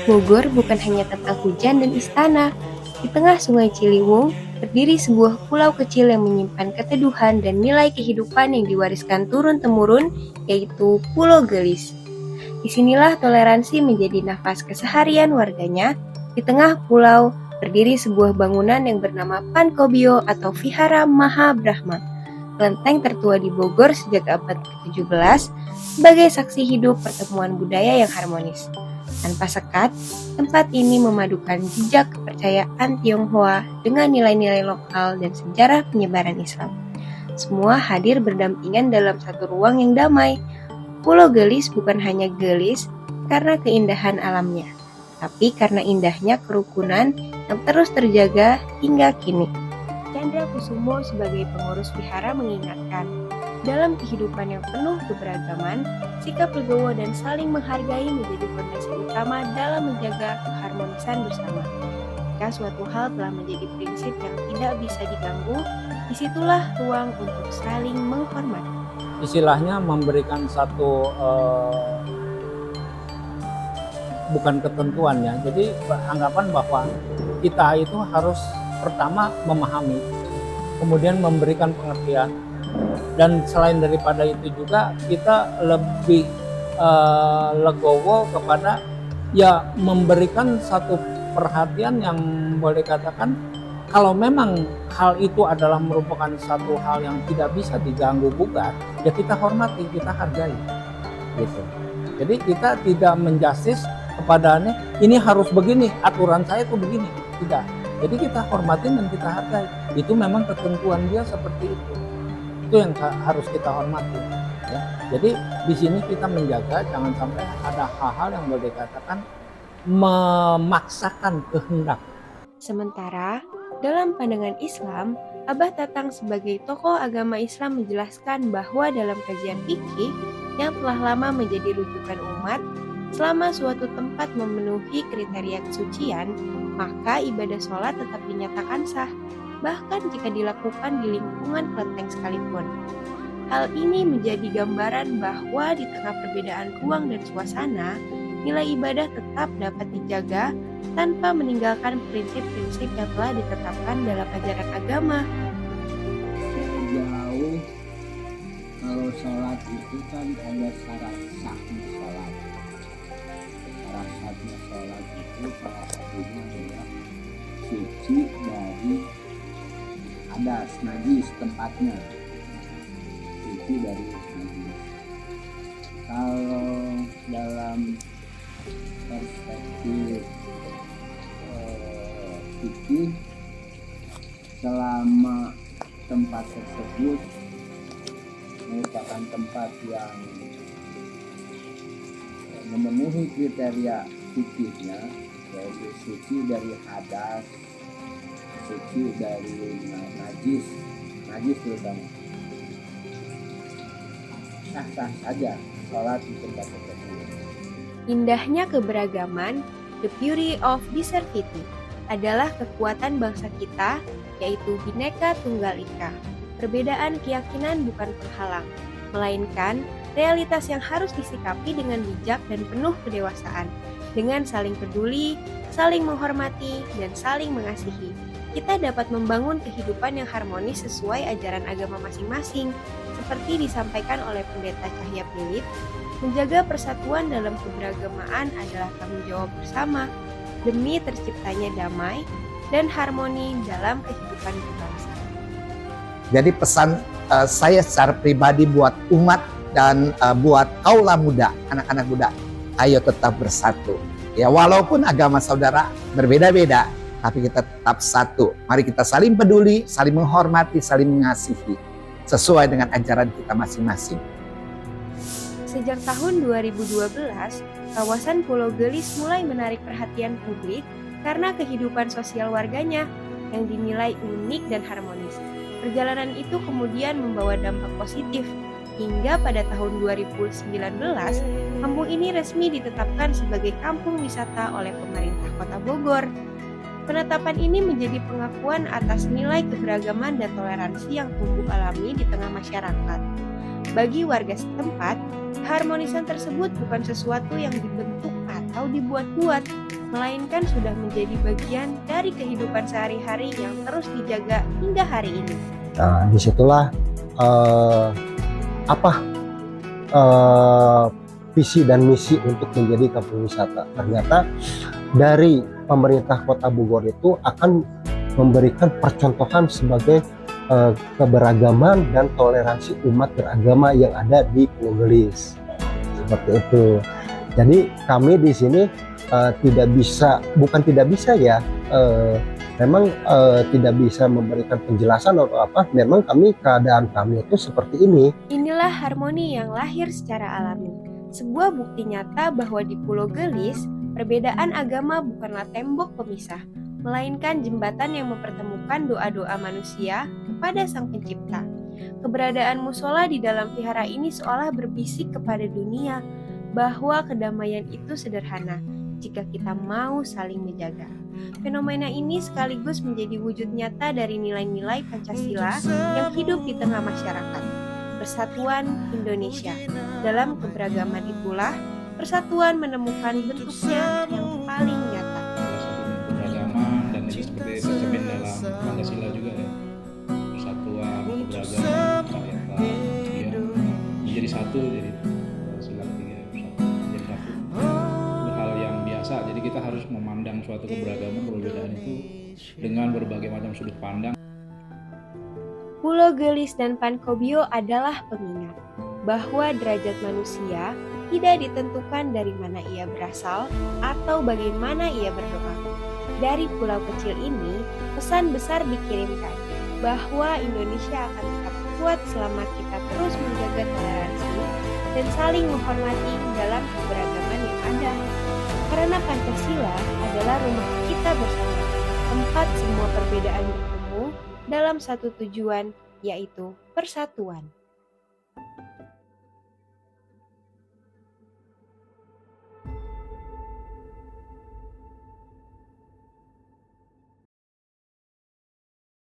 Bogor bukan hanya tentang hujan dan istana. Di tengah Sungai Ciliwung, berdiri sebuah pulau kecil yang menyimpan keteduhan dan nilai kehidupan yang diwariskan turun-temurun, yaitu Pulo Gelis. Disinilah toleransi menjadi nafas keseharian warganya. Di tengah pulau, berdiri sebuah bangunan yang bernama Pankobio atau Vihara Maha Brahma, kelenteng tertua di Bogor sejak abad ke-17 sebagai saksi hidup pertemuan budaya yang harmonis. Tanpa sekat, tempat ini memadukan jejak kepercayaan Tionghoa dengan nilai-nilai lokal dan sejarah penyebaran Islam. Semua hadir berdampingan dalam satu ruang yang damai. Pulau Gelis bukan hanya gelis karena keindahan alamnya, tapi karena indahnya kerukunan yang terus terjaga hingga kini. Chandra Kusumo sebagai pengurus vihara mengingatkan, dalam kehidupan yang penuh keberagaman, sikap legowo dan saling menghargai menjadi fondasi utama dalam menjaga keharmonisan bersama. Jika suatu hal telah menjadi prinsip yang tidak bisa diganggu, disitulah ruang untuk saling menghormati. Istilahnya memberikan satu bukan ketentuan ya. Jadi anggapan bahwa kita itu harus pertama memahami, kemudian memberikan pengertian, dan selain daripada itu juga kita lebih legowo kepada ya memberikan satu perhatian yang boleh katakan kalau memang hal itu adalah merupakan satu hal yang tidak bisa diganggu gugat, ya kita hormati, kita hargai, gitu. Jadi kita tidak menjustis kepadanya, ini harus begini, aturan saya itu begini, tidak. Jadi kita hormatin dan kita hargai. Itu memang ketentuan dia seperti itu. Itu yang harus kita hormati. Ya. Jadi di sini kita menjaga jangan sampai ada hal-hal yang boleh dikatakan memaksakan kehendak. Sementara dalam pandangan Islam, Abah Tatang sebagai tokoh agama Islam menjelaskan bahwa dalam kajian fikih yang telah lama menjadi rujukan umat, selama suatu tempat memenuhi kriteria kesucian, maka ibadah sholat tetap dinyatakan sah, bahkan jika dilakukan di lingkungan kelenteng sekalipun. Hal ini menjadi gambaran bahwa di tengah perbedaan ruang dan suasana, nilai ibadah tetap dapat dijaga tanpa meninggalkan prinsip-prinsip yang telah ditetapkan dalam ajaran agama. Sejauh kalau sholat itu kan ada syarat sahnya sholat. Syarat sahnya sholat itu salah satunya adalah suci dari hadas, najis tempatnya. Suci dari najis. Kalau dalam perspektif fikih, selama tempat tersebut merupakan tempat yang memenuhi kriteria fikihnya, yaitu suci dari hadas, suci dari najis terutama, sah-sah saja sholat di tempat tersebut. Indahnya keberagaman, the beauty of diversity, adalah kekuatan bangsa kita, yaitu Bhinneka Tunggal Ika. Perbedaan keyakinan bukan penghalang, melainkan realitas yang harus disikapi dengan bijak dan penuh kedewasaan. Dengan saling peduli, saling menghormati, dan saling mengasihi, kita dapat membangun kehidupan yang harmonis sesuai ajaran agama masing-masing. Seperti disampaikan oleh Pendeta Cahya Philip, menjaga persatuan dalam keberagamaan adalah tanggung jawab bersama demi terciptanya damai dan harmoni dalam kehidupan berbangsa. Jadi pesan saya secara pribadi buat umat dan buat kaula muda, anak-anak muda, ayo tetap bersatu. Ya walaupun agama saudara berbeda-beda, tapi kita tetap satu. Mari kita saling peduli, saling menghormati, saling mengasihi sesuai dengan ajaran kita masing-masing. Sejak tahun 2012, kawasan Pulau Gelis mulai menarik perhatian publik karena kehidupan sosial warganya yang dinilai unik dan harmonis. Perjalanan itu kemudian membawa dampak positif, hingga pada tahun 2019, kampung ini resmi ditetapkan sebagai kampung wisata oleh pemerintah Kota Bogor. Penetapan ini menjadi pengakuan atas nilai keberagaman dan toleransi yang tumbuh alami di tengah masyarakat. Bagi warga setempat, keharmonisan tersebut bukan sesuatu yang dibentuk atau dibuat-buat, melainkan sudah menjadi bagian dari kehidupan sehari-hari yang terus dijaga hingga hari ini. Nah, disitulah apa visi dan misi untuk menjadi kampung wisata. Ternyata dari pemerintah Kota Bogor itu akan memberikan percontohan sebagai keberagaman dan toleransi umat beragama yang ada di Pulau Gelis. Seperti itu. Jadi kami di sini memang tidak bisa memberikan penjelasan atau apa. Memang keadaan kami itu seperti ini. Inilah harmoni yang lahir secara alami. Sebuah bukti nyata bahwa di Pulau Gelis, perbedaan agama bukanlah tembok pemisah, melainkan jembatan yang mempertemukan doa-doa manusia kepada Sang Pencipta. Keberadaan musola di dalam vihara ini seolah berbisik kepada dunia bahwa kedamaian itu sederhana jika kita mau saling menjaga. Fenomena ini sekaligus menjadi wujud nyata dari nilai-nilai Pancasila yang hidup di tengah masyarakat. Persatuan Indonesia. Dalam keberagaman itulah persatuan menemukan bentuknya yang paling nyata. Keberagaman dan itu seperti tercermin dalam Pancasila juga ya. Persatuan, keberagaman, kerakyatan, ya, menjadi satu, jadi sila ketiga menjadi satu. Itu hal yang biasa. Jadi kita harus memandang suatu keberagaman, perbedaan itu dengan berbagai macam sudut pandang. Pulau Gelis dan Pankobio adalah pengingat bahwa derajat manusia tidak ditentukan dari mana ia berasal atau bagaimana ia berdoa. Dari pulau kecil ini, pesan besar dikirimkan bahwa Indonesia akan tetap kuat selama kita terus menjaga toleransi dan saling menghormati dalam keberagaman yang ada. Karena Pancasila adalah rumah kita bersama, tempat semua perbedaan bertemu dalam satu tujuan, yaitu persatuan.